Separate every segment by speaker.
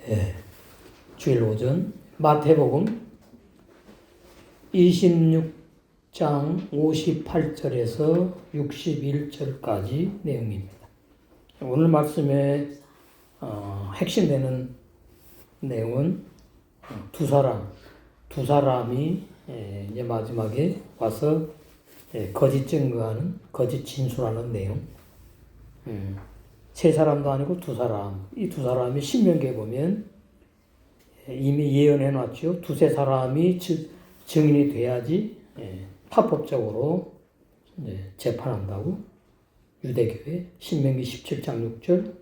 Speaker 1: 예, 주일 오전 마태복음 26장 58절에서 61절까지 내용입니다. 오늘 말씀의 핵심되는 내용은 두 사람이 이제 마지막에 와서 거짓 증거하는, 거짓 진술하는 내용. 세 사람도 아니고 두 사람. 이 두 사람이 신명기에 보면 이미 예언해 놨죠. 두세 사람이 증인이 돼야지 합법적으로 재판한다고. 유대교회 신명기 17장 6절.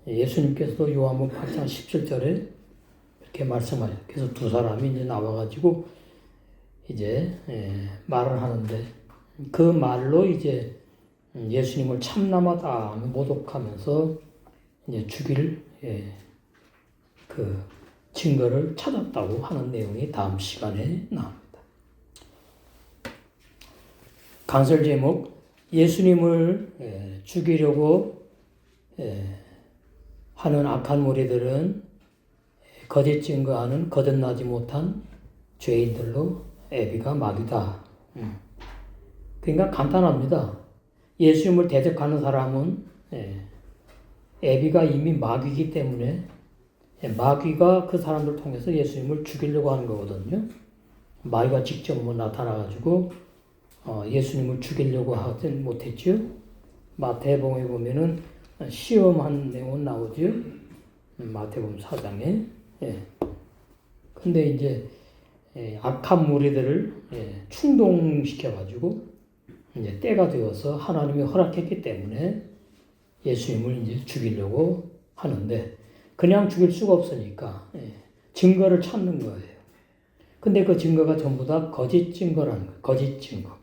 Speaker 1: 예수님께서도 요한복음 8장 17절에 이렇게 말씀하죠. 그래서 두 사람이 이제 나와가지고 이제 말을 하는데 그 말로 이제 예수님을 참남하다 모독하면서 이제 죽일 그 증거를 찾았다고 하는 내용이 다음 시간에 나옵니다. 강설 제목: 예수님을 죽이려고 하는 악한 무리들은 거짓 증거하는 거듭나지 못한 죄인들로 애비가 마귀다. 그러니까 간단합니다. 예수님을 대적하는 사람은 애비가 이미 마귀이기 때문에 마귀가 그 사람들 통해서 예수님을 죽이려고 하는 거거든요. 마귀가 직접 나타나가지고 예수님을 죽이려고 하진 못했죠. 마태복음에 보면은 시험한 내용은 나오죠. 마태복음 4장에. 근데 이제 악한 무리들을 충동시켜가지고 이제 때가 되어서 하나님이 허락했기 때문에 예수님을 이제 죽이려고 하는데 그냥 죽일 수가 없으니까 증거를 찾는 거예요. 근데 그 증거가 전부 다 거짓 증거라는 거예요. 거짓 증거.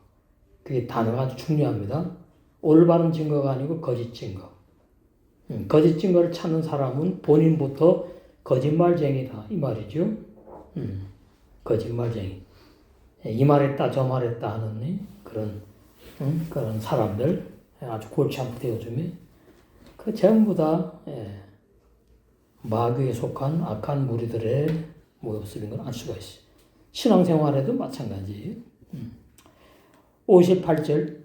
Speaker 1: 그게 단어가 아주 중요합니다. 올바른 증거가 아니고 거짓 증거. 거짓 증거를 찾는 사람은 본인부터 거짓말쟁이다 이 말이죠. 거짓말쟁이. 이 말했다 저 말했다 하는 그런 사람들 아주 골치 아프대요 요즘에. 그 전부 다 마귀에 속한 악한 무리들의 모습인 걸 알 수가 있어요. 신앙생활에도 마찬가지예요. 58절: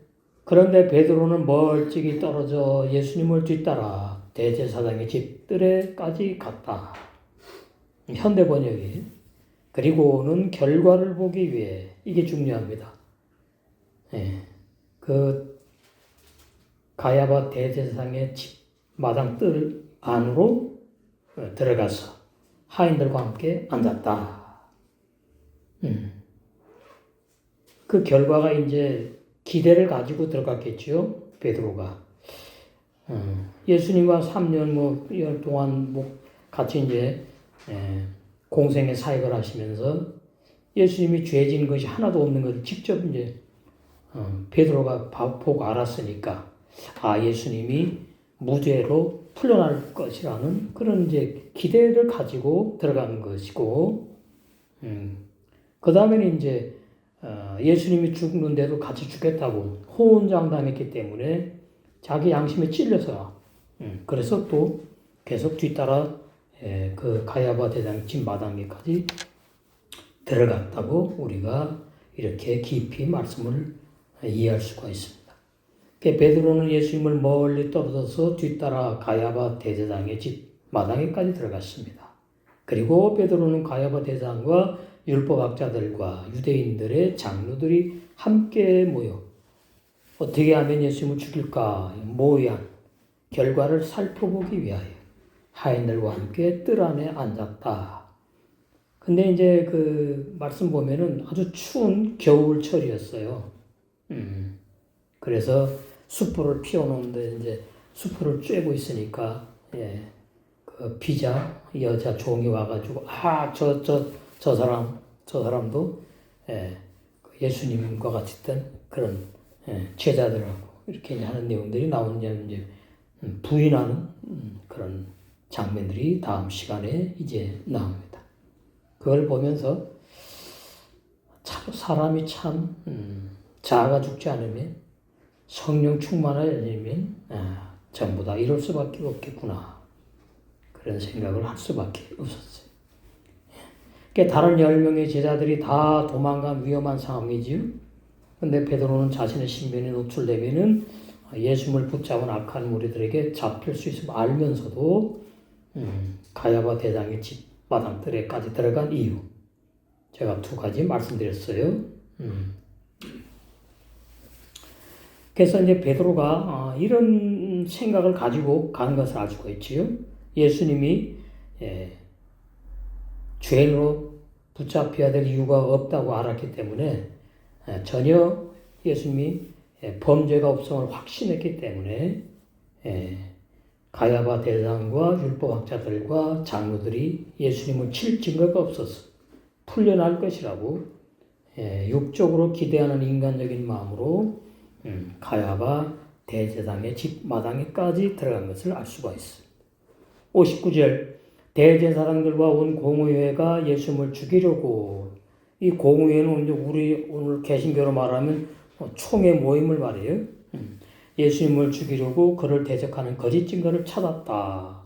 Speaker 1: 그런데 베드로는 멀찍이 떨어져 예수님을 뒤따라 대제사장의 집들에까지 갔다. 현대 번역이. 그리고는 결과를 보기 위해, 이게 중요합니다. 그 가야바 대제사장의 집 마당 뜰 안으로 들어가서 하인들과 함께 앉았다. 그 결과가 이제 기대를 가지고 들어갔겠죠. 베드로가. 예수님과 3년 동안 같이 이제 공생의 사역을 하시면서 예수님이 죄진 것이 하나도 없는 것을 직접 이제 베드로가 보고 알았으니까 예수님이 무죄로 풀려날 것이라는 그런 이제 기대를 가지고 들어간 것이고, 그 다음에는 이제 예수님이 죽는데도 같이 죽겠다고 호언장담했기 때문에 자기 양심에 찔려서 그래서 또 계속 뒤따라 그 가야바 대장 집 마당에까지 들어갔다고 우리가 이렇게 깊이 말씀을 이해할 수가 있습니다. 베드로는 예수님을 멀리 떨어져서 뒤따라 가야바 대제사장의 집 마당에까지 들어갔습니다. 그리고 베드로는 가야바 대제사장과 율법학자들과 유대인들의 장로들이 함께 모여 어떻게 하면 예수님을 죽일까 모의한 결과를 살펴보기 위하여 하인들과 함께 뜰 안에 앉았다. 근데 이제 그 말씀 보면은 아주 추운 겨울철이었어요. 그래서 숯불을 피워놓는데 이제 숯불을 쬐고 있으니까 그 비자 여자 종이 와가지고 저 사람도 예수님과 같이 있던 그런 제자들하고 이렇게 하는 내용들이 나오는 이제 부인하는 그런 장면들이 다음 시간에 이제 나옵니다. 그걸 보면서 참 사람이 참 자아가 죽지 않으면 성령 충만하지 않으면 전부 다 이럴 수밖에 없겠구나. 그런 생각을 할 수밖에 없었어요. 그러니까 다른 10명의 제자들이 다 도망간 위험한 상황이지요. 근데 베드로는 자신의 신변이 노출되면은 예수님을 붙잡은 악한 무리들에게 잡힐 수 있음을 알면서도 가야바 대장의 집 마당들에까지 들어간 이유, 제가 2가지 말씀드렸어요. 그래서 이제 베드로가 이런 생각을 가지고 가는 것을 알 수가 있지요. 예수님이 죄인으로 붙잡혀야 될 이유가 없다고 알았기 때문에 전혀 예수님이 범죄가 없음을 확신했기 때문에 가야바 대장과 율법학자들과 장로들이 예수님을 칠 증거가 없어서 풀려날 것이라고 육적으로 기대하는 인간적인 마음으로 가야바 대제사장의 집 마당에까지 들어간 것을 알 수가 있습니다. 59절 대제사장들과 온 공의회가 예수님을 죽이려고, 이 공의회는 이제 우리 오늘 개신교로 말하면 총회 모임을 말해요. 예수님을 죽이려고 그를 대적하는 거짓 증거를 찾았다.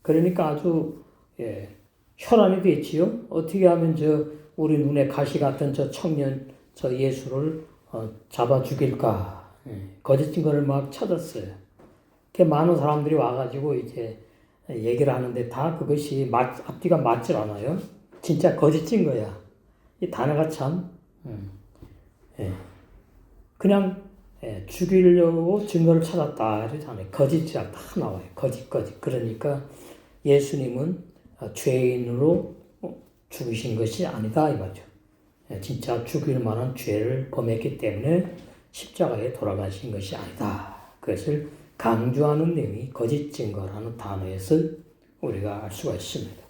Speaker 1: 그러니까 아주 혈안이 됐지요. 어떻게 하면 우리 눈에 가시 같은 저 청년 저 예수를 잡아 죽일까? 거짓 증거를 막 찾았어요. 많은 사람들이 와가지고 이제 얘기를 하는데 다 그것이 앞뒤가 맞질 않아요. 진짜 거짓 증거야. 이 단어가 참 그냥 죽이려고 증거를 찾았다 이러잖아요. 거짓이라 다 나와요. 거짓. 그러니까 예수님은 죄인으로 죽으신 것이 아니다 이 말이죠. 진짜 죽일 만한 죄를 범했기 때문에 십자가에 돌아가신 것이 아니다. 그것을 강조하는 내용이 거짓 증거라는 단어에서 우리가 알 수가 있습니다.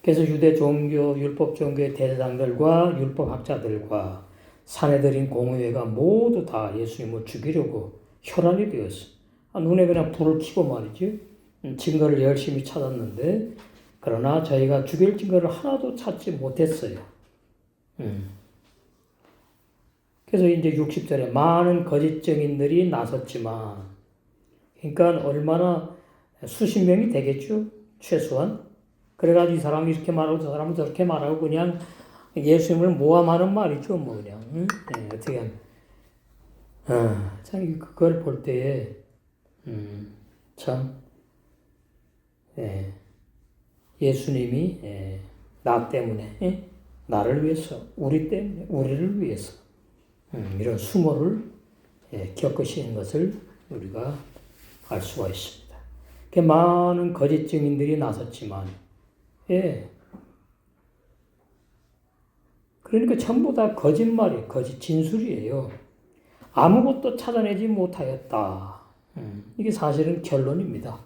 Speaker 1: 그래서 유대 종교, 율법 종교의 대제사장들과 율법학자들과 사내들인 공의회가 모두 다 예수님을 죽이려고 혈안이 되었어. 눈에 그냥 불을 켜고 말이지. 증거를 열심히 찾았는데 그러나 저희가 죽일 증거를 하나도 찾지 못했어요. 그래서 이제 60절에 많은 거짓 증인들이 나섰지만, 그러니까 얼마나 수십 명이 되겠죠, 최소한. 그래가지고 이 사람이 이렇게 말하고 저 사람은 저렇게 말하고 그냥 예수님을 모함하는 말이죠, 뭐 그냥. 어떻게 하면. 참 그걸 볼 때에 참 예수님이 나 때문에 나를 위해서, 우리 때문에, 우리를 위해서 이런 수모를 겪으시는 것을 우리가 알 수가 있습니다. 많은 거짓 증인들이 나섰지만, 그러니까 전부 다 거짓말이에요. 거짓 진술이에요. 아무것도 찾아내지 못하였다. 이게 사실은 결론입니다.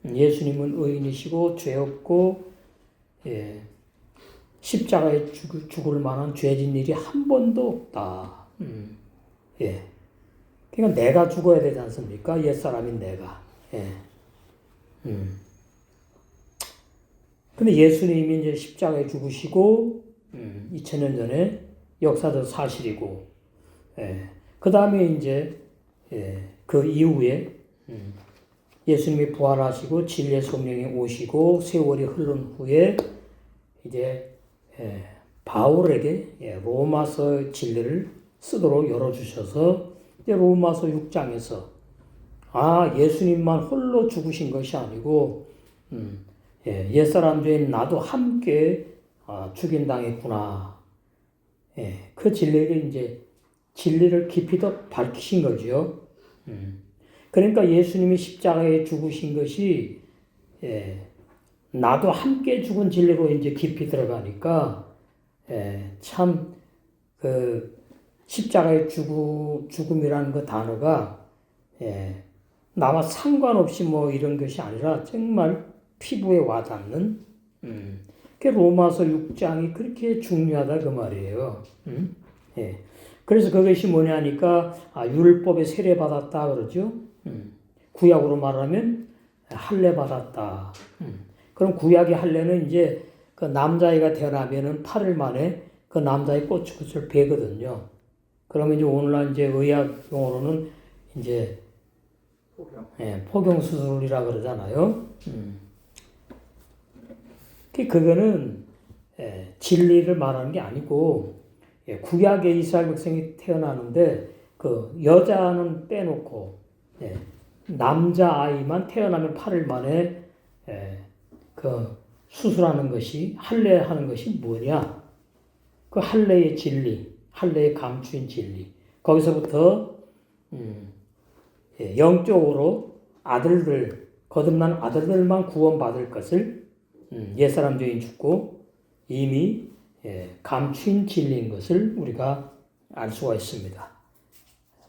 Speaker 1: 예수님은 의인이시고 죄 없고 십자가에 죽을 만한 죄진 일이 한 번도 없다. 그러니까 내가 죽어야 되지 않습니까? 옛사람인 내가. 근데 예수님이 이제 십자가에 죽으시고 2000년 전에 역사적 사실이고, 그 다음에 이제 그 이후에 예수님이 부활하시고 진리의 성령이 오시고 세월이 흐른 후에 이제 바울에게 로마서 진리를 쓰도록 열어주셔서 이제 로마서 6장에서 예수님만 홀로 죽으신 것이 아니고 옛사람 죄인 나도 함께 죽임당했구나. 그 진리를 이제 진리를 깊이 더 밝히신 거죠. 그러니까 예수님이 십자가에 죽으신 것이 나도 함께 죽은 진리로 이제 깊이 들어가니까 참 그 십자가의 죽음이라는 그 단어가 나와 상관없이 뭐 이런 것이 아니라 정말 피부에 와닿는 그 로마서 6장이 그렇게 중요하다 그 말이에요. 그래서 그것이 뭐냐니까 율법에 세례받았다 그러죠. 구약으로 말하면 할례 받았다. 그럼 구약의 할례는 이제 그 남자아이가 태어나면은 8일 만에 그 남자의 꼬치끝을 베거든요. 그러면 이제 오늘날 이제 의학 용어로는 이제 포경 수술이라 그러잖아요. 그거는 진리를 말하는 게 아니고 구약의 이스라엘 백성이 태어나는데 그 여자는 빼놓고 남자 아이만 태어나면 8일 만에 그 수술하는 것이 할례하는 것이 뭐냐? 그 할례의 진리, 할례의 감추인 진리. 거기서부터 영적으로 아들들 거듭난 아들들만 구원받을 것을 옛사람 죄인 죽고 이미 감추인 진리인 것을 우리가 알 수가 있습니다.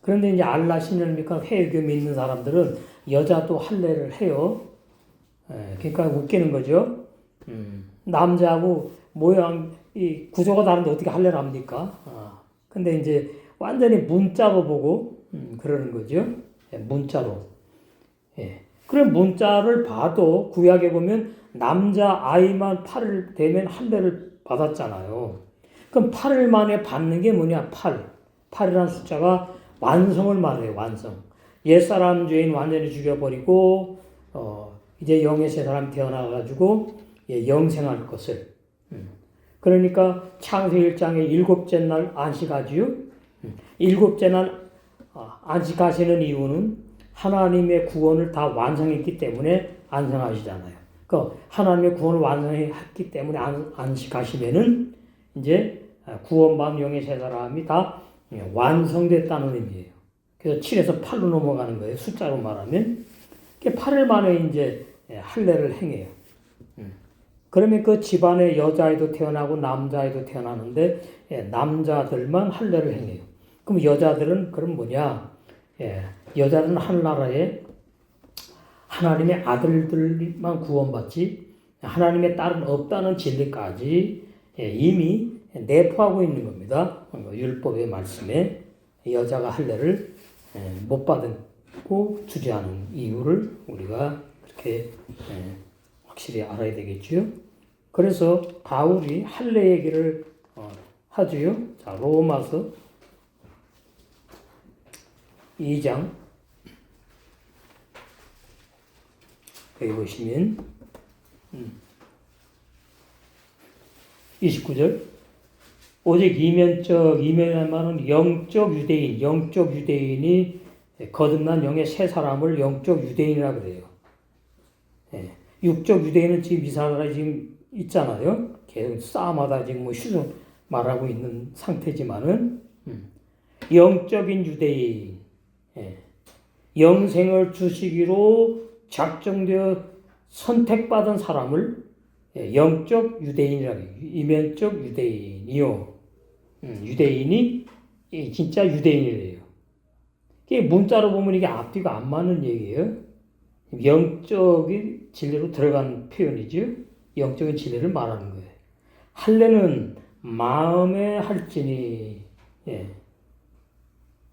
Speaker 1: 그런데 이제 알라 신념이니까 회교 믿는 사람들은 여자도 할례를 해요. 그러니까 웃기는 거죠. 남자하고 모양 이 구조가 다른데 어떻게 할례를 합니까? 근데 이제 완전히 문자로 보고 그러는 거죠. 문자로. 그럼 문자를 봐도 구약에 보면 남자 아이만 8일 되면 할례를 받았잖아요. 그럼 8일 만에 받는 게 뭐냐? 8. 8이라는 숫자가 완성을 말해요. 완성. 옛사람 죄인 완전히 죽여버리고 이제 영의 새 사람이 태어나가지고 영생할 것을. 그러니까 창세 1장의 일곱째 날 안식하지요. 일곱째 날 안식하시는 이유는 하나님의 구원을 다 완성했기 때문에 안성하시잖아요. 그 하나님의 구원을 완성했기 때문에 안식하시면은 이제 구원받은 영의 세 사람이 다 완성됐다는 의미예요. 그래서 7에서 8로 넘어가는 거예요. 숫자로 말하면. 8일 만에 이제 할례를 행해요. 그러면 그 집안에 여자아이도 태어나고 남자아이도 태어나는데 남자들만 할례를 행해요. 그럼 여자들은 그럼 뭐냐? 여자들은 하늘나라에 하나님의 아들들만 구원받지 하나님의 딸은 없다는 진리까지 이미 내포하고 있는 겁니다. 율법의 말씀에 여자가 할례를 못 받고 주저하는 이유를 우리가 그렇게 확실히 알아야 되겠죠. 그래서 바울이 할례 얘기를 하지요. 자, 로마서 2장 여기 보시면 29절 오직 이면만은 영적 유대인이 거듭난 영의 새 사람을 영적 유대인이라 그래요. 육적 유대인은 지금 이 사람이 지금 있잖아요. 계속 싸움하다 지금 뭐 휴전 말하고 있는 상태지만은 영적인 유대인, 영생을 주시기로 작정되어 선택받은 사람을 영적 유대인이라고 해요. 이면적 유대인이요. 유대인이 진짜 유대인이래요. 이게 문자로 보면 이게 앞뒤가 안 맞는 얘기예요. 영적인 진리로 들어간 표현이죠. 영적인 진리를 말하는 거예요. 할례는 마음에 할지니.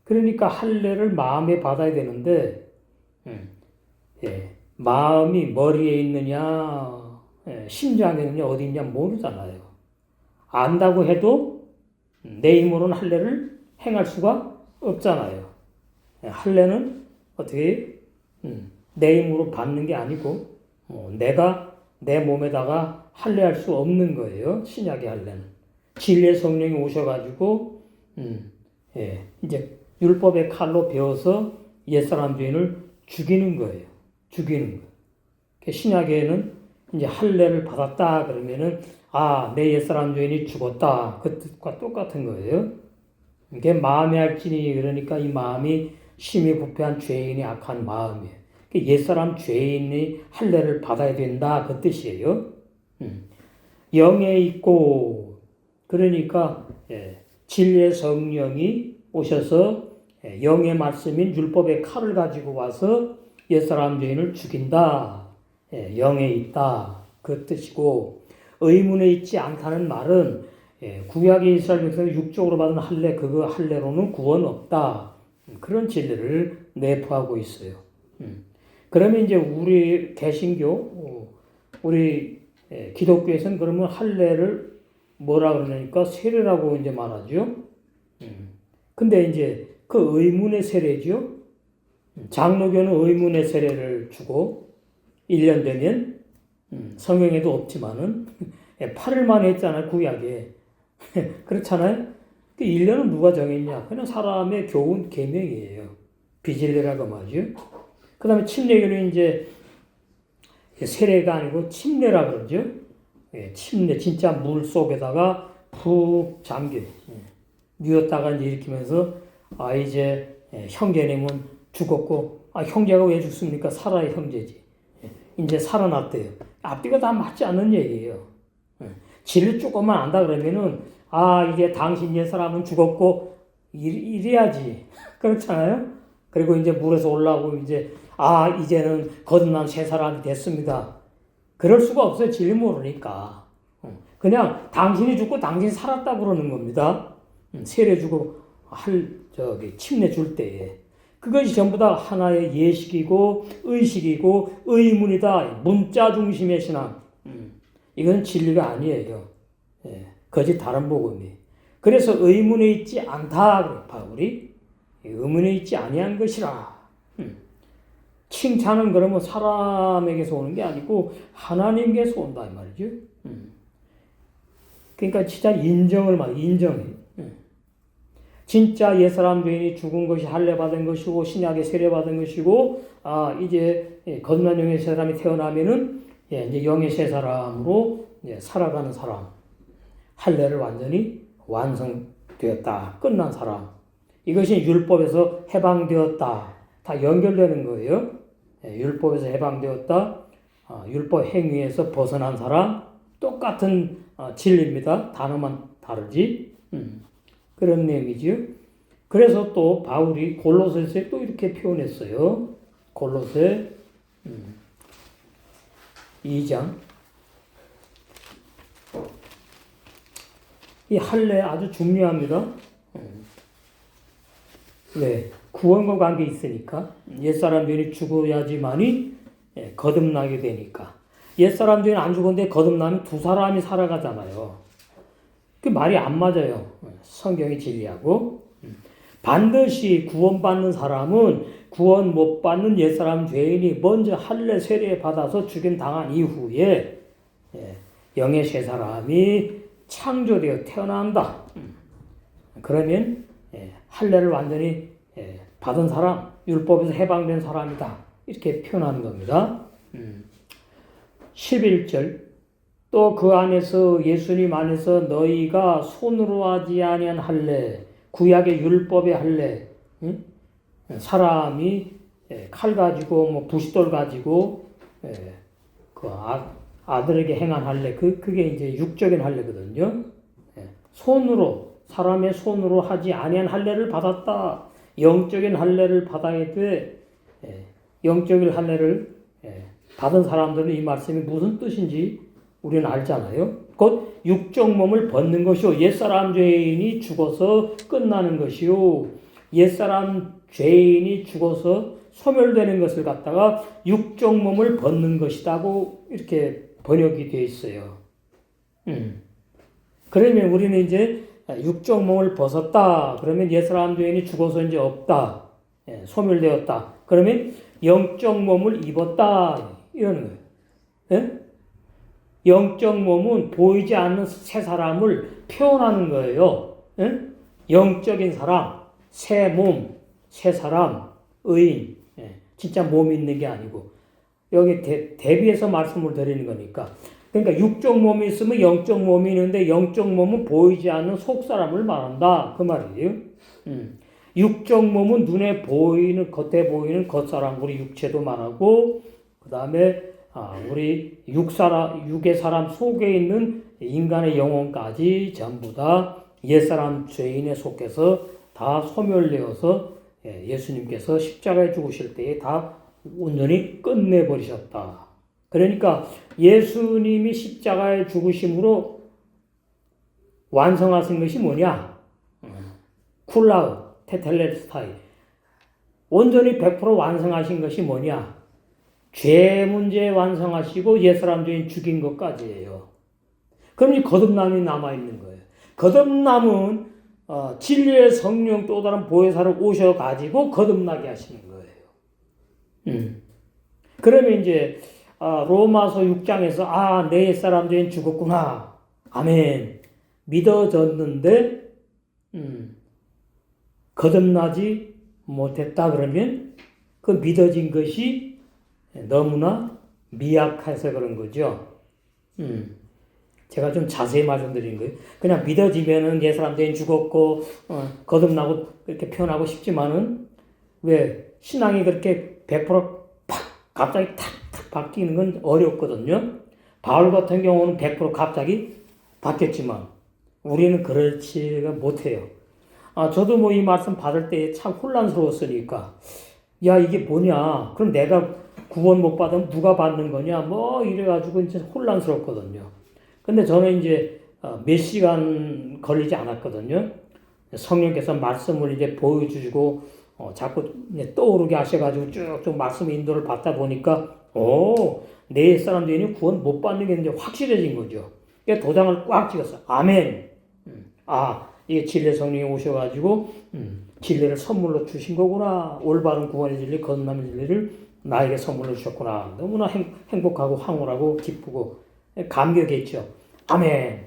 Speaker 1: 그러니까 할례를 마음에 받아야 되는데 마음이 머리에 있느냐 심장에 있느냐 어디 있냐 모르잖아요. 안다고 해도 내 힘으로는 할례를 행할 수가 없잖아요. 할례는 어떻게 내 힘으로 받는 게 아니고 내가 내 몸에다가 할례할 수 없는 거예요. 신약의 할례는 진리의 성령이 오셔가지고 이제 율법의 칼로 베어서 옛사람 죄인을 죽이는 거예요. 죽이는 거. 신약에는 이제 할례를 받았다 그러면은 내 옛사람 죄인이 죽었다 그 뜻과 똑같은 거예요. 이게 마음의 할지니 그러니까 이 마음이 심히 부패한 죄인이 악한 마음이에요. 옛사람 죄인이 할례를 받아야 된다 그 뜻이에요. 영에 있고 그러니까 진리의 성령이 오셔서 영의 말씀인 율법의 칼을 가지고 와서 옛사람 죄인을 죽인다. 영에 있다. 그 뜻이고 의문에 있지 않다는 말은 구약의 이스라엘 백성이 육적으로 받은 할례 그 할례로는 구원 없다. 그런 진리를 내포하고 있어요. 그러면 이제 우리 개신교 우리 기독교에서는 그러면 할례를 뭐라 그러니까 세례라고 이제 말하죠. 근데 이제 그 의문의 세례죠. 장로교는 의문의 세례를 주고 1년 되면 성경에도 없지만은 8일 만에 했잖아요. 구약에. 그렇잖아요. 1년은 누가 정했냐? 그냥 사람의 교훈 계명이에요. 비질레라고 말이죠. 그 다음에 침례교는 이제 세례가 아니고 침례라 그러죠. 침례, 진짜 물 속에다가 푹 잠겨. 뉘었다가 이제 일으키면서, 이제 형제님은 죽었고, 형제가 왜 죽습니까? 살아야 형제지. 이제 살아났대요. 앞뒤가 다 맞지 않는 얘기예요. 진리 조금만 안다 그러면은, 이제 당신 옛사람은 죽었고, 이래야지. 그렇잖아요? 그리고 이제 물에서 올라오고, 이제는 거듭난 새 사람이 됐습니다. 그럴 수가 없어요. 진리 모르니까. 그냥 당신이 죽고 당신이 살았다 그러는 겁니다. 세례 주고 침례 줄 때에. 그것이 전부 다 하나의 예식이고 의식이고 의문이다. 문자 중심의 신앙. 이건 진리가 아니에요. 거짓 다른 복음이. 그래서 의문에 있지 않다. 바울이 의문에 있지 아니한 것이라. 칭찬은 그러면 사람에게서 오는 게 아니고 하나님께서 온다 이 말이죠. 그러니까 진짜 인정해. 진짜 옛사람 죄인이 죽은 것이 할례 받은 것이고 신약에 세례 받은 것이고 이제 거듭난 영의 새 사람이 태어나면은 이제 영의 새 사람으로 살아가는 사람. 할례를 완전히 완성되었다. 끝난 사람. 이것이 율법에서 해방되었다. 다 연결되는 거예요. 율법에서 해방되었다. 율법 행위에서 벗어난 사람. 똑같은 진리입니다. 단어만 다르지. 그런 내용이지요. 그래서 또 바울이 골로새서에 또 이렇게 표현했어요. 골로새 2장. 이 할례 아주 중요합니다. 왜? 구원과 관계 있으니까. 옛사람들이 죽어야지만이 거듭나게 되니까. 옛사람들은 안 죽었는데 거듭나면 두 사람이 살아가잖아요. 그 말이 안 맞아요. 성경이 진리하고. 반드시 구원받는 사람은 구원 못 받는 옛사람 죄인이 먼저 할례 세례 받아서 죽임 당한 이후에 영의 새 사람이 창조되어 태어난다. 그러면 할례를 완전히 받은 사람, 율법에서 해방된 사람이다. 이렇게 표현하는 겁니다. 11절 또 그 안에서 예수님 안에서 너희가 손으로 하지 아니한 할례, 구약의 율법의 할례, 사람이 칼 가지고 부싯돌 가지고 그 아들에게 행한 할례, 그게 이제 육적인 할례거든요. 손으로 사람의 손으로 하지 아니한 할례를 받았다. 영적인 할례를 받아야 돼. 영적인 할례를 받은 사람들은 이 말씀이 무슨 뜻인지 우리는 알잖아요. 곧 육적 몸을 벗는 것이요. 옛사람 죄인이 죽어서 끝나는 것이요. 옛사람 죄인이 죽어서 소멸되는 것을 갖다가 육적 몸을 벗는 것이라고 이렇게 번역이 되어 있어요. 그러면 우리는 이제 육적 몸을 벗었다. 그러면 옛사람 죄인이 죽어서 이제 없다. 소멸되었다. 그러면 영적 몸을 입었다. 이러는 거예요. 영적 몸은 보이지 않는 새 사람을 표현하는 거예요. 영적인 사람, 새 몸, 새 사람, 의인. 진짜 몸이 있는 게 아니고. 여기 대비해서 말씀을 드리는 거니까. 그러니까 육적 몸이 있으면 영적 몸이 있는데 영적 몸은 보이지 않는 속 사람을 말한다. 그 말이에요. 육적 몸은 눈에 보이는, 겉에 보이는 겉사람, 우리 육체도 말하고, 그 다음에 우리 육의 사람 속에 있는 인간의 영혼까지 전부 다 옛사람 죄인에 속해서 다 소멸되어서 예수님께서 십자가에 죽으실 때에 다 온전히 끝내버리셨다. 그러니까 예수님이 십자가에 죽으심으로 완성하신 것이 뭐냐? 쿨라우, 테텔레스타이. 온전히 100% 완성하신 것이 뭐냐? 죄 문제 완성하시고 옛사람 죄인 죽인 것까지예요. 그럼 이 거듭남이 남아있는 거예요. 거듭남은 진리의 성령 또 다른 보혜사를 오셔가지고 거듭나게 하시는 거예요. 그러면 이제 로마서 6장에서 내 옛사람들은 죽었구나. 아멘. 믿어졌는데 거듭나지 못했다 그러면 그 믿어진 것이 너무나 미약해서 그런 거죠. 제가 좀 자세히 말씀드린 거예요. 그냥 믿어지면은 옛사람들은 죽었고 거듭나고 이렇게 표현하고 싶지만은 왜 신앙이 그렇게 100%팍 갑자기 탁탁 바뀌는 건 어렵거든요. 바울 같은 경우는 100% 갑자기 바뀌었지만 우리는 그렇지가 못해요. 저도 뭐 이 말씀 받을 때 참 혼란스러웠으니까 야 이게 뭐냐 그럼 내가 구원 못 받으면 누가 받는 거냐 뭐 이래가지고 이제 혼란스럽거든요. 근데 저는 이제 몇 시간 걸리지 않았거든요. 성령께서 말씀을 이제 보여주시고 자꾸 떠오르게 하셔가지고 쭉쭉 말씀 인도를 받다 보니까 내 옛사람들이 구원 못 받는 게 이제 확실해진 거죠. 그러니까 도장을 꽉 찍었어. 아멘. 이게 진리 성령이 오셔가지고 진리를 선물로 주신 거구나. 올바른 구원의 진리, 거듭남의 진리를 나에게 선물로 주셨구나. 너무나 행복하고 황홀하고 기쁘고 감격했죠. 아멘.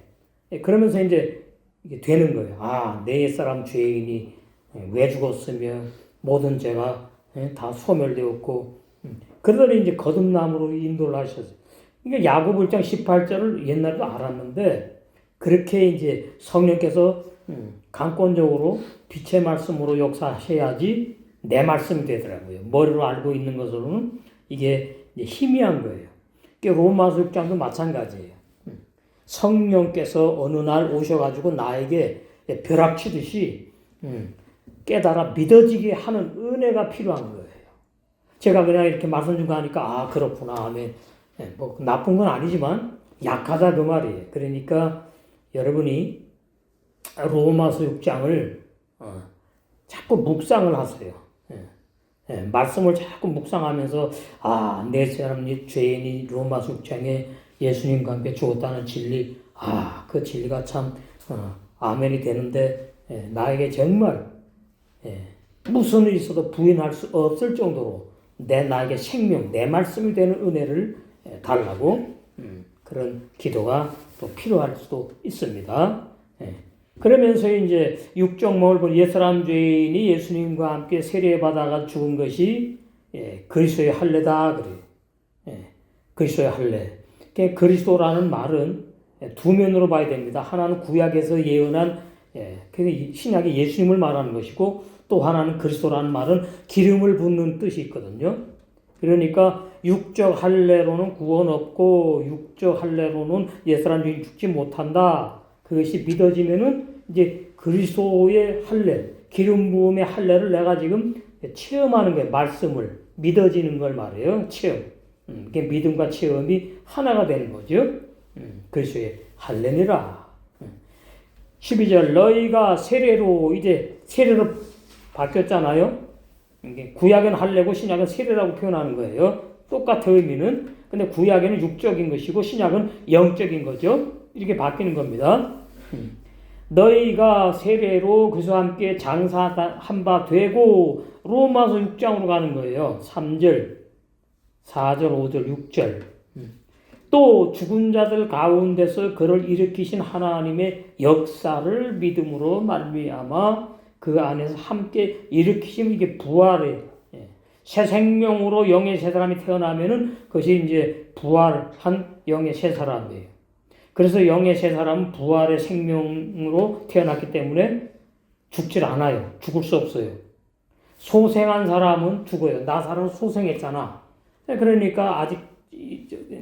Speaker 1: 그러면서 이제 이게 되는 거예요. 내 옛사람 죄인이 왜 죽었으며 모든 죄가 다 소멸되었고 그러더니 이제 거듭남으로 인도를 하셨어요. 그러니까 야고보 1장 18절을 옛날에도 알았는데 그렇게 이제 성령께서 강권적으로 빛의 말씀으로 역사하셔야지 내 말씀이 되더라고요. 머리로 알고 있는 것으로는 이게 희미한 거예요. 로마서 6장도 마찬가지예요. 성령께서 어느 날 오셔가지고 나에게 벼락치듯이 깨달아 믿어지게 하는 은혜가 필요한 거예요. 제가 그냥 이렇게 말씀 좀 하니까 그렇구나. 아멘. 뭐 나쁜 건 아니지만 약하다 그 말이에요. 그러니까 여러분이 로마서 6장을 자꾸 묵상을 하세요. 말씀을 자꾸 묵상하면서 내 사람이 죄인이 로마서 6장에 예수님과 함께 죽었다는 진리 그 진리가 참 아멘이 되는데 나에게 정말 무슨 일이 있어도 부인할 수 없을 정도로 나에게 생명, 내 말씀이 되는 은혜를 달라고 그런 기도가 또 필요할 수도 있습니다. 그러면서 이제 6정 뭘 옛사람 죄인이 예수님과 함께 세례받아가 죽은 것이 그리스도의 할례다 그래요. 그리스도의 할례. 그리스도라는 말은 두 면으로 봐야 됩니다. 하나는 구약에서 예언한 신약의 예수님을 말하는 것이고 또 하나는 그리스도라는 말은 기름을 붓는 뜻이 있거든요. 그러니까 육적 할례로는 구원 없고 육적 할례로는 옛사람 죄인 죽지 못한다. 그것이 믿어지면은 이제 그리스도의 할례, 기름 부음의 할례를 내가 지금 체험하는 거예요. 말씀을 믿어지는 걸 말해요. 체험. 이게 믿음과 체험이 하나가 되는 거죠. 그리스도의 할례니라. 12절 너희가 세례로 이제 세례로 바뀌었잖아요. 이게 구약은 할례고 신약은 세례라고 표현하는 거예요. 똑같은 의미는. 근데 구약에는 육적인 것이고 신약은 영적인 거죠. 이렇게 바뀌는 겁니다. 너희가 세례로 그리스도와 함께 장사한 바 되고 로마서 6장으로 가는 거예요. 3절, 4절, 5절, 6절. 또 죽은 자들 가운데서 그를 일으키신 하나님의 역사를 믿음으로 말미암아 그 안에서 함께 일으키심 이게 부활의 새 생명으로 영의 새 사람이 태어나면은 그것이 이제 부활한 영의 새 사람이에요. 그래서 영의 새 사람은 부활의 생명으로 태어났기 때문에 죽질 않아요. 죽을 수 없어요. 소생한 사람은 죽어요. 나사로는 소생했잖아. 그러니까 아직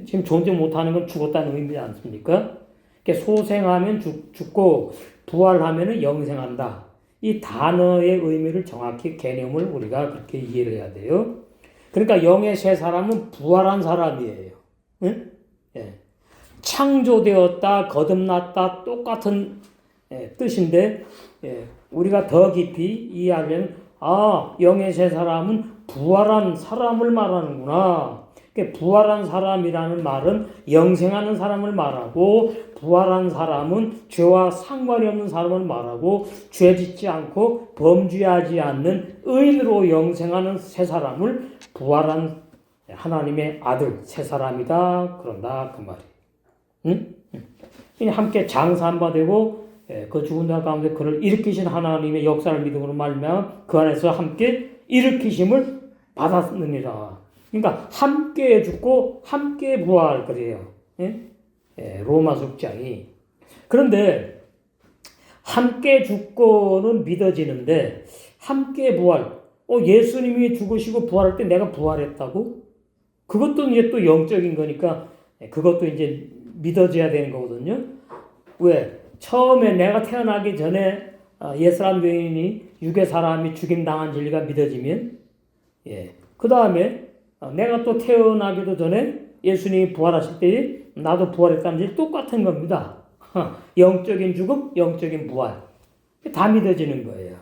Speaker 1: 지금 존재 못하는 건 죽었다는 의미지 않습니까? 소생하면 죽고 부활하면 영생한다. 이 단어의 의미를 정확히 개념을 우리가 그렇게 이해를 해야 돼요. 그러니까 영의 새 사람은 부활한 사람이에요. 응? 창조되었다, 거듭났다 똑같은 뜻인데 우리가 더 깊이 이해하면 영의 새 사람은 부활한 사람을 말하는구나. 부활한 사람이라는 말은 영생하는 사람을 말하고 부활한 사람은 죄와 상관이 없는 사람을 말하고 죄 짓지 않고 범죄하지 않는 의인으로 영생하는 새 사람을 부활한 하나님의 아들 세 사람이다 그런다 그 말이에요. 응? 함께 장사한 되고 그 죽은 자 가운데 그를 일으키신 하나님의 역사를 믿음으로 말미암아 그 안에서 함께 일으키심을 받았느니라. 그러니까 함께 죽고 함께 부활 그래요. 로마서 6장이. 그런데 함께 죽고는 믿어지는데 함께 부활. 예수님이 죽으시고 부활할 때 내가 부활했다고? 그것도 이제 또 영적인 거니까 그것도 이제 믿어져야 되는 거거든요. 왜? 처음에 내가 태어나기 전에 옛사람 죄인이 육의 사람이 죽임당한 진리가 믿어지면 그 다음에 내가 또 태어나기도 전에 예수님이 부활하실 때 나도 부활했다는 일 똑같은 겁니다. 영적인 죽음, 영적인 부활. 다 믿어지는 거예요.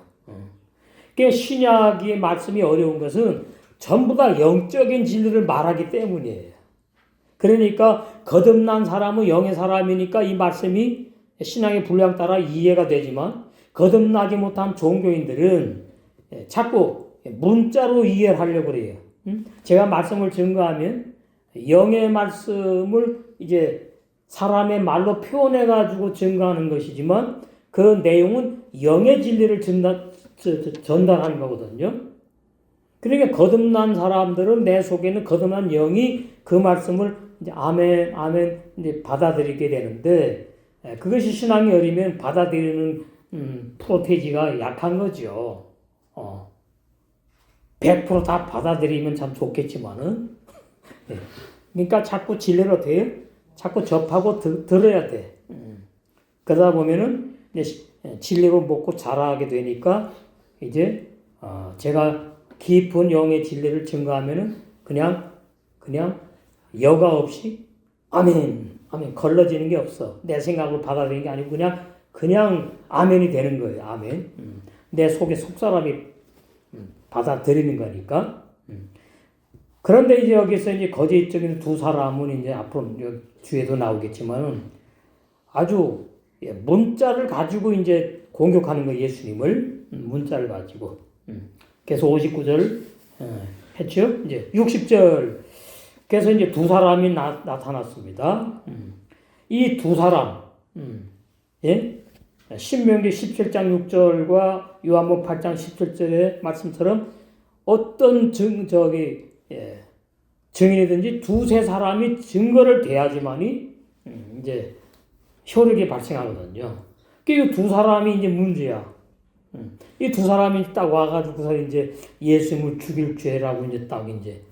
Speaker 1: 그러니까 신약의 말씀이 어려운 것은 전부 다 영적인 진리를 말하기 때문이에요. 그러니까 거듭난 사람은 영의 사람이니까 이 말씀이 신앙의 분량 따라 이해가 되지만 거듭나지 못한 종교인들은 자꾸 문자로 이해를 하려고 그래요. 제가 말씀을 증거하면 영의 말씀을 이제 사람의 말로 표현해가지고 증거하는 것이지만 그 내용은 영의 진리를 전달하는 거거든요. 그러니까 거듭난 사람들은 내 속에 있는 거듭난 영이 그 말씀을 이제 아멘, 아멘 이제 받아들이게 되는데 그것이 신앙이 어리면 받아들이는 프로테지가 약한 거죠. 100%다 받아들이면 참 좋겠지만은 그러니까 자꾸 진리로 돼요. 자꾸 접하고 들어야 돼. 그러다 보면은 이제 진리로 먹고 자라게 되니까 이제 제가 깊은 영의 진리를 증거하면은 그냥 여과 없이 아멘, 아멘 걸러지는 게 없어. 내 생각으로 받아들이는 게 아니고 그냥 아멘이 되는 거예요. 아멘. 내 속에 속사람이 받아들이는 거니까. 그런데 이제 여기서 이제 거짓적인 두 사람은 이제 앞으로 뒤에도 나오겠지만은 아주 문자를 가지고 이제 공격하는 거예요. 예수님을 문자를 가지고. 그래서 59절 했죠. 이제 60절. 그래서 이제 두 사람이 나타났습니다. 이 두 사람, 신명기 17장 6절과 요한복음 8장 17절의 말씀처럼 어떤 증인이든지 두세 사람이 증거를 대야지만이 이제 효력이 발생하거든요. 이 두 사람이 이제 문제야. 이 두 사람이 딱 와가지고서 이제 예수님을 죽일 죄라고 이제 딱 이제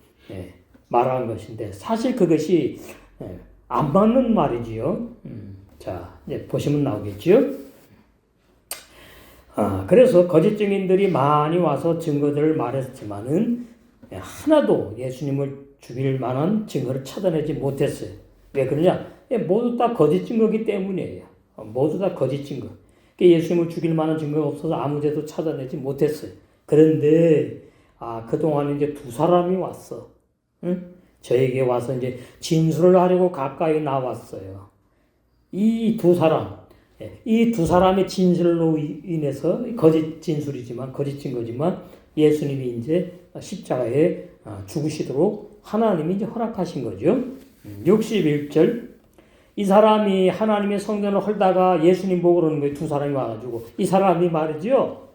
Speaker 1: 말하는 것인데 사실 그것이 안 맞는 말이지요. 자, 이제 보시면 나오겠죠. 그래서 거짓 증인들이 많이 와서 증거들을 말했지만은 하나도 예수님을 죽일 만한 증거를 찾아내지 못했어요. 왜 그러냐? 모두 다 거짓 증거이기 때문이에요. 모두 다 거짓 증거. 예수님을 죽일 만한 증거가 없어서 아무 데도 찾아내지 못했어요. 그런데 그동안 이제 두 사람이 왔어. 저에게 와서 이제 진술을 하려고 가까이 나왔어요. 이 두 사람의 진술로 인해서 거짓 진술이지만 거짓 증거지만 예수님이 이제 십자가에 죽으시도록 하나님이 이제 허락하신 거죠. 61절. 이 사람이 하나님의 성전을 헐다가 예수님 보고 그러는 거예요. 두 사람이 와가지고. 이 사람이 말이죠.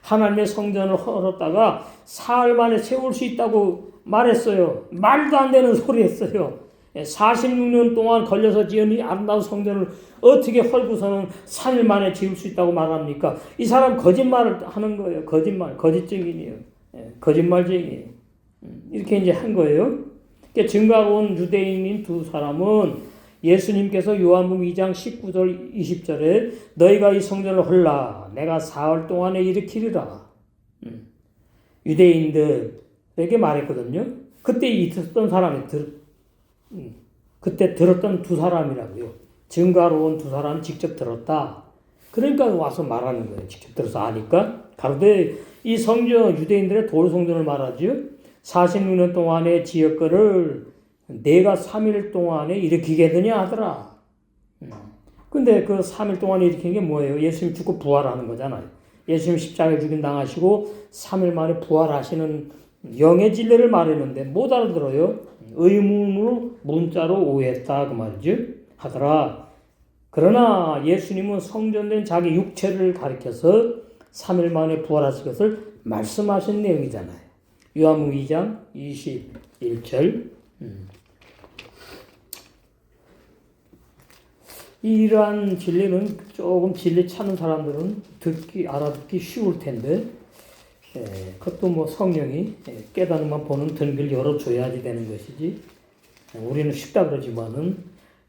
Speaker 1: 하나님의 성전을 헐었다가 사흘 만에 세울 수 있다고 말했어요. 말도 안 되는 소리 했어요. 46년 동안 걸려서 지은 이 아름다운 성전을 어떻게 헐고서는 3일 만에 지을 수 있다고 말합니까? 이 사람 거짓말을 하는 거예요. 거짓증인이에요. 거짓말쟁이에요. 이렇게 이제 한 거예요. 증거하러 온 유대인인 두 사람은 예수님께서 요한복음 2장 19절 20절에 너희가 이 성전을 헐라 내가 사흘 동안에 일으키리라. 유대인들에게 말했거든요. 그때 있었던 사람이 그때 들었던 두 사람이라고요. 증거하러 온 두 사람 직접 들었다. 그러니까 와서 말하는 거예요. 직접 들어서 아니까. 가로되 이 성전 유대인들의 돌 성전을 말하지요. 46년 동안의 지역거를 내가 3일 동안에 일으키겠느냐 하더라. 근데 그 3일 동안에 일으키는 게 뭐예요? 예수님 죽고 부활하는 거잖아요. 예수님 십자가에 죽임 당하시고 3일 만에 부활하시는 영의 진리를 말했는데 못 알아들어요. 의문으로 문자로 오해했다 그 말이죠. 하더라. 그러나 예수님은 성전된 자기 육체를 가리켜서 3일 만에 부활하실 것을 말씀하신 내용이잖아요. 요한복음 2장 21절. 이러한 진리는 조금 진리 찾는 사람들은 알아듣기 쉬울 텐데, 그것도 뭐 성령이 깨닫는만 보는 등길 열어줘야지 되는 것이지, 우리는 쉽다 그러지만은,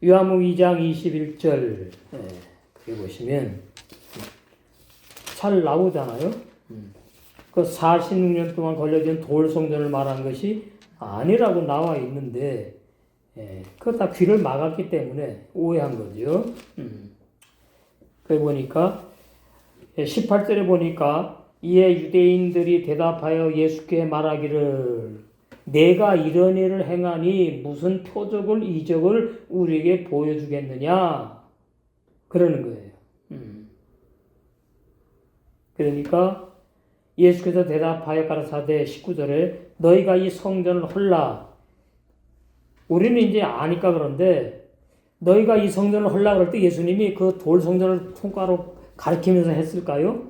Speaker 1: 요한복음 2장 21절, 여기 보시면, 잘 나오잖아요. 그 46년 동안 걸려진 돌성전을 말한 것이 아니라고 나와 있는데, 그거 다 귀를 막았기 때문에 오해한 거죠. 그래 보니까 18절에 보니까 이에 유대인들이 대답하여 예수께 말하기를 내가 이런 일을 행하니 무슨 표적을 이적을 우리에게 보여주겠느냐 그러는 거예요. 그러니까 예수께서 대답하여 가라사대 19절에 너희가 이 성전을 헐라 우리는 이제 아니까 그런데 너희가 이 성전을 헐라 그럴 때 예수님이 그 돌 성전을 손가락으로 가리키면서 했을까요?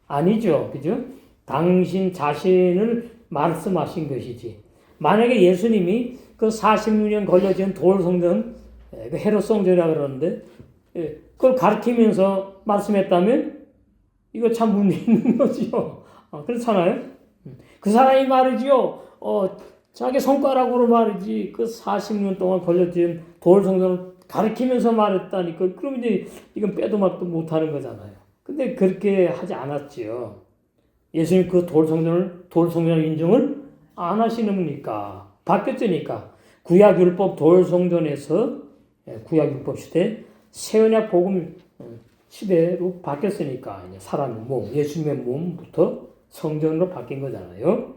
Speaker 1: 아니죠. 그죠? 당신 자신을 말씀하신 것이지. 만약에 예수님이 그 46년 걸려진 돌 성전, 그 헤롯 성전이라 그러는데, 그걸 가리키면서 말씀했다면, 이거 참 문제 있는 거죠. 그렇잖아요? 그 사람이 말이죠. 자기 손가락으로 말이지, 그 40년 동안 걸려진 돌 성전을 가리키면서 말했다니까. 그럼 이제 이건 빼도 막도 못하는 거잖아요. 근데 그렇게 하지 않았지요. 예수님 그 돌 성전을 인정을 안 하시니까, 바뀌었으니까. 구약 율법 돌 성전에서, 구약 율법 시대, 새언약 복음 시대로 바뀌었으니까, 이제 사람의 몸, 예수님의 몸부터 성전으로 바뀐 거잖아요.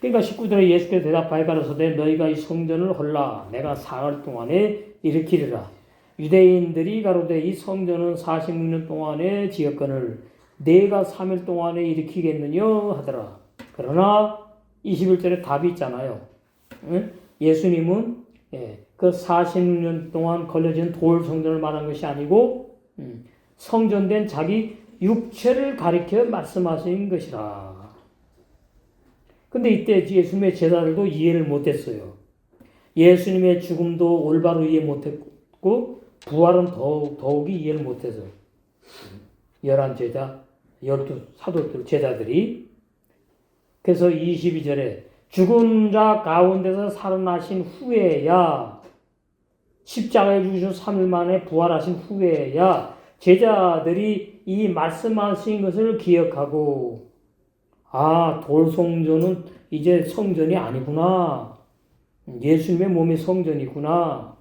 Speaker 1: 그러니까 19절에 예수께서 대답하여 가라사대 너희가 이 성전을 헐라 내가 사흘 동안에 일으키리라. 유대인들이 가로되 이 성전은 46년 동안에 지었거늘 내가 3일 동안에 일으키겠느냐 하더라. 그러나 21절에 답이 있잖아요. 예수님은 그 46년 동안 걸려진 돌 성전을 말한 것이 아니고 성전된 자기 육체를 가리켜 말씀하신 것이라. 근데 이때 예수님의 제자들도 이해를 못했어요. 예수님의 죽음도 올바로 이해 못했고 부활은 더욱이 이해를 못해서 11제자, 12사도들 제자들이 그래서 22절에 죽은 자 가운데서 살아나신 후에야 십자가에 죽으신 3일 만에 부활하신 후에야 제자들이 이 말씀하신 것을 기억하고 돌성전은 이제 성전이 아니구나. 예수님의 몸이 성전이구나.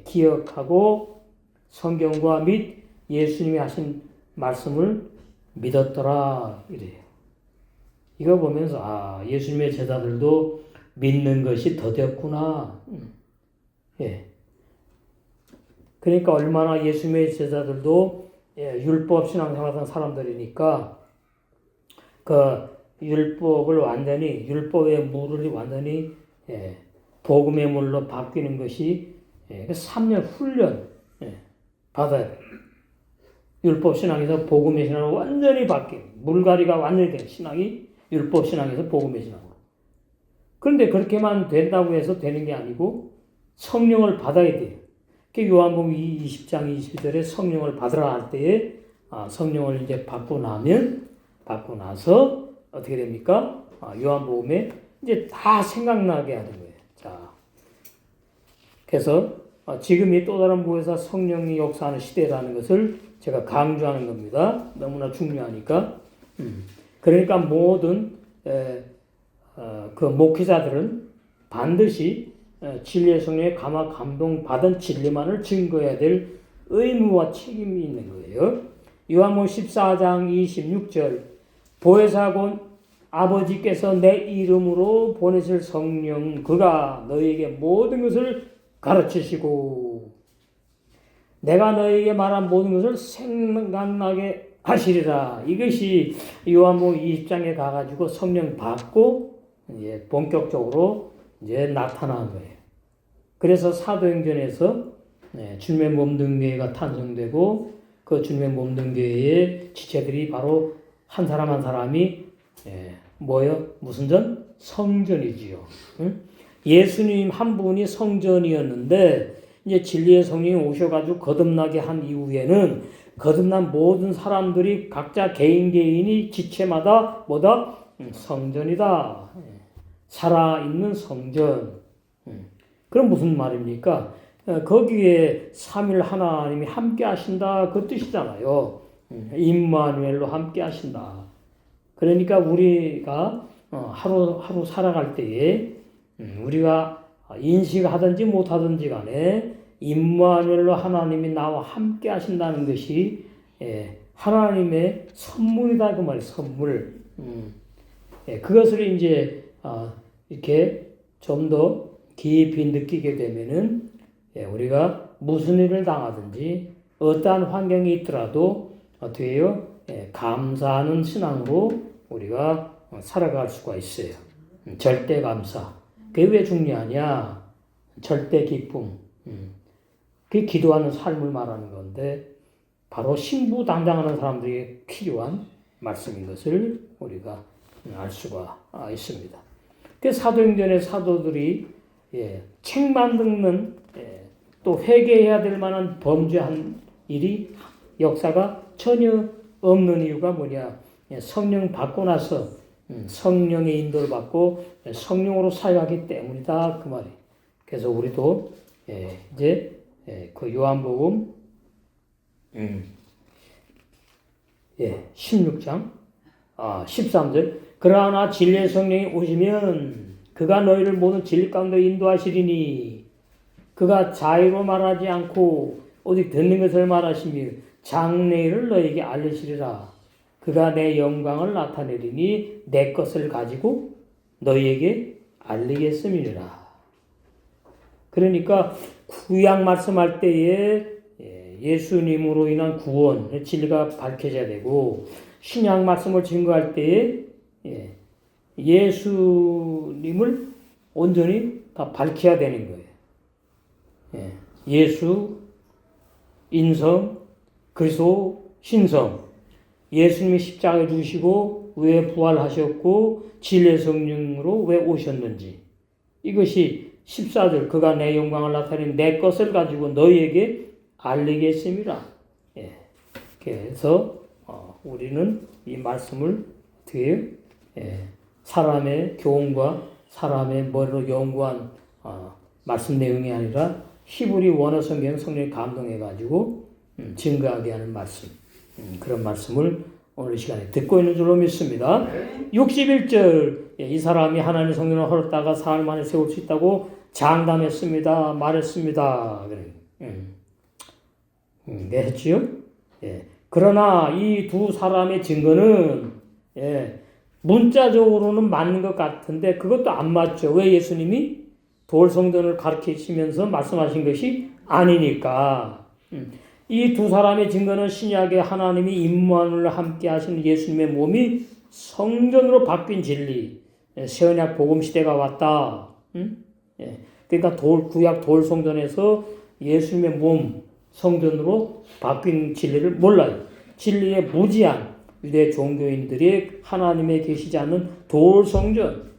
Speaker 1: 기억하고 성경과 및 예수님이 하신 말씀을 믿었더라. 이래요. 이거 보면서 예수님의 제자들도 믿는 것이 더뎠구나. 그러니까 얼마나 예수님의 제자들도 율법 신앙생활하던 사람들이니까 그 율법을 완전히 율법의 물을 완전히 복음의 물로 바뀌는 것이 3년 훈련 받아야 돼요. 율법 신앙에서 복음의 신앙으로 완전히 바뀐 물갈이가 완전히 된 신앙이 율법 신앙에서 복음의 신앙으로. 그런데 그렇게만 된다고 해서 되는 게 아니고 성령을 받아야 돼요. 요한복음 20장 20절에 성령을 받으라 할 때에 성령을 이제 받고 나서 어떻게 됩니까? 요한복음에 이제 다 생각나게 하는 거예요. 자, 그래서 지금이 또 다른 부에서 성령이 역사하는 시대라는 것을 제가 강조하는 겁니다. 너무나 중요하니까. 그러니까 모든 그 목회자들은 반드시 진리의 성령의 감동 받은 진리만을 증거해야 될 의무와 책임이 있는 거예요. 요한복음 14장 26절 보혜사 곧 아버지께서 내 이름으로 보내실 성령 그가 너희에게 모든 것을 가르치시고 내가 너희에게 말한 모든 것을 생각나게 하시리라. 이것이 요한복음 20장에 가가지고 성령 받고 이제 본격적으로 이제 나타난 거예요. 그래서 사도행전에서 주님의 몸된 교회가 탄생되고 그 주님의 몸된 교회의 지체들이 바로 한 사람 한 사람이 뭐요? 무슨 전? 성전이지요. 응? 예수님 한 분이 성전이었는데 이제 진리의 성령이 오셔가지고 거듭나게 한 이후에는 거듭난 모든 사람들이 각자 개인이 지체마다 뭐다? 성전이다. 살아있는 성전. 그럼 무슨 말입니까? 거기에 삼일 하나님이 함께 하신다 그 뜻이잖아요. 임마누엘로 함께 하신다. 그러니까 우리가 하루 살아갈 때에 우리가 인식하든지 못하든지 간에 임마누엘로 하나님이 나와 함께 하신다는 것이 하나님의 선물이다 그 말이에요. 선물. 그것을 이제 이렇게 좀 더 깊이 느끼게 되면은 우리가 무슨 일을 당하든지 어떠한 환경이 있더라도 어떻게 해요? 감사하는 신앙으로 우리가 살아갈 수가 있어요. 절대 감사. 그게 왜 중요하냐? 절대 기쁨. 그게 기도하는 삶을 말하는 건데 바로 신부당당하는 사람들이 필요한 말씀인 것을 우리가 알 수가 있습니다. 그 사도행전의 사도들이 책만 읽는 또 회개해야 될 만한 범죄한 일이 역사가 전혀 없는 이유가 뭐냐? 성령 받고 나서 성령의 인도를 받고 성령으로 사역하기 때문이다 그 말이에요. 그래서 우리도 이제 그 요한복음 16장 13절 그러나 진리의 성령이 오시면 그가 너희를 모든 진리 가운데 인도하시리니 그가 자유로 말하지 않고 오직 듣는 것을 말하시며 장래일을 너희에게 알리시리라. 그가 내 영광을 나타내리니 내 것을 가지고 너희에게 알리겠음이니라. 그러니까 구약 말씀할 때에 예수님으로 인한 구원, 진리가 밝혀져야 되고 신약 말씀을 증거할 때에 예수님을 온전히 다 밝혀야 되는 거예요. 예수, 인성, 그리스도, 신성. 예수님이 십자가에 죽으시고 왜 부활하셨고 진리의 성령으로 왜 오셨는지. 이것이 14절 그가 내 영광을 나타낸 내 것을 가지고 너희에게 알리겠습니다. 그래서 우리는 이 말씀을 뒤에 사람의 교훈과 사람의 머리로 연구한 말씀 내용이 아니라 히브리 원어 성경 성령이 감동해가지고 증거하게 하는 말씀 그런 말씀을 오늘 시간에 듣고 있는 줄로 믿습니다. 61절 이 사람이 하나님의 성령을 헐었다가 사흘 만에 세울 수 있다고 장담했습니다. 말했습니다. 네, 했지요? 그러나 이 두 사람의 증거는 문자적으로는 맞는 것 같은데 그것도 안 맞죠. 왜 예수님이 돌성전을 가르치시면서 말씀하신 것이 아니니까. 이 두 사람의 증거는 신약의 하나님이 임마누엘과 함께 하시는 예수님의 몸이 성전으로 바뀐 진리. 새언약 복음 시대가 왔다. 그러니까 구약 돌성전에서 예수님의 몸 성전으로 바뀐 진리를 몰라요. 진리의 무지한 유대 종교인들이 하나님에 계시지 않는 돌성전.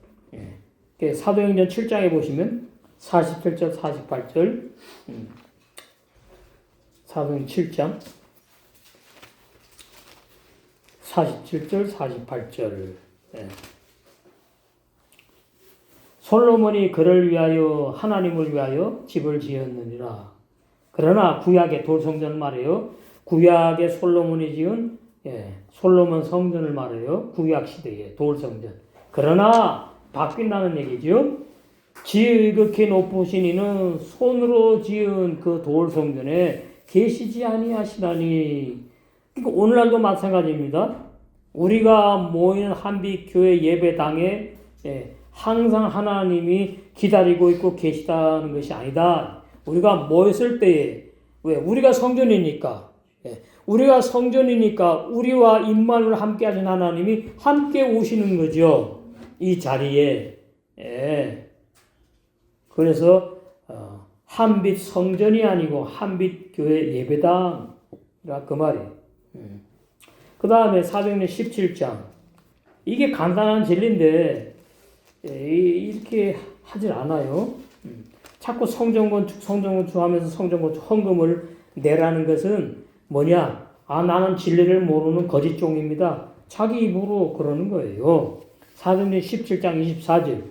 Speaker 1: 사도행전 7장에 보시면 47절 48절 사도행전 7장 47절 48절 솔로몬이 그를 위하여 하나님을 위하여 집을 지었느니라. 그러나 구약의 돌성전을 말해요. 구약의 솔로몬이 지은 솔로몬 성전을 말해요. 구약 시대의 돌성전. 그러나 바뀐다는 얘기죠. 지극히 높으신 이는 손으로 지은 그 돌성전에 계시지 아니하시나니. 그러니까 오늘날도 마찬가지입니다. 우리가 모이는 한빛교회 예배당에 항상 하나님이 기다리고 있고 계시다는 것이 아니다. 우리가 모였을 때에 왜? 우리가 성전이니까. 우리가 성전이니까 우리와 임마누엘 함께 하신 하나님이 함께 오시는 거죠. 이 자리에. 예. 그래서 한빛 성전이 아니고 한빛 교회 예배당이라 그 말이에요. 그 다음에 400년 17장. 이게 간단한 진리인데 이렇게 하질 않아요. 자꾸 성전건축 하면서 성전건축 헌금을 내라는 것은 뭐냐? 나는 진리를 모르는 거짓 종입니다. 자기 입으로 그러는 거예요. 400년 17장 24절.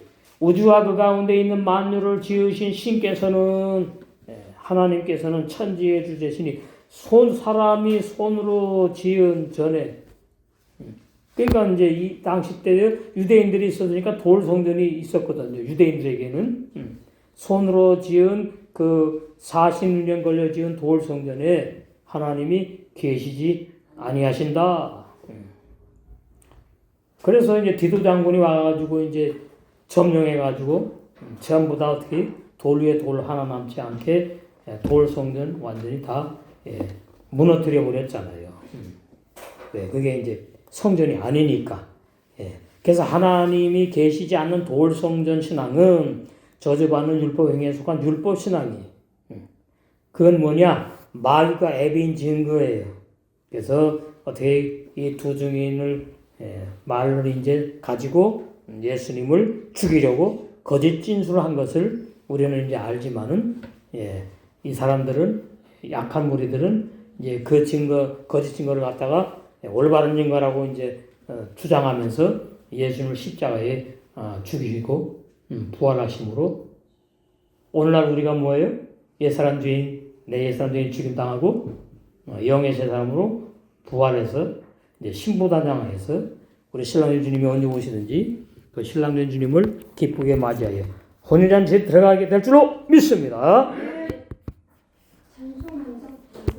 Speaker 1: 우주와 그 가운데 있는 만유를 지으신 신께서는 하나님께서는 천지의 주제시니 사람이 손으로 지은 전에 그러니까 이제 이 당시 때 유대인들이 있었으니까 돌 성전이 있었거든요. 유대인들에게는 손으로 지은 그 40년 걸려 지은 돌 성전에 하나님이 계시지 아니하신다. 그래서 이제 디도 장군이 와가지고 이제 점령해가지고 전부 다 어떻게 돌 위에 돌 하나 남지 않게 돌 성전 완전히 다 무너뜨려 버렸잖아요. 왜? 그게 이제 성전이 아니니까. 그래서 하나님이 계시지 않는 돌 성전 신앙은 저주받는 율법 행위에 속한 율법 신앙이에요. 그건 뭐냐? 마귀가 애비인 증거예요. 그래서 어떻게 이 두 증인을 말을 이제 가지고 예수님을 죽이려고 거짓 진술을 한 것을 우리는 이제 알지만은 이 사람들은 약한 무리들은 이제 그 증거 거짓 증거를 갖다가 올바른 증거라고 이제 주장하면서 예수님을 십자가에 죽이고 부활하심으로 오늘날 우리가 뭐예요? 옛사람 주인 내 옛사람 주인 죽임당하고 영의 새 사람으로 부활해서 이제 신부단장해서 우리 신랑된 주님이 언제 오시든지 그 신랑된 주님을 기쁘게 맞이하여 혼인잔치에 들어가게 될 줄로 믿습니다.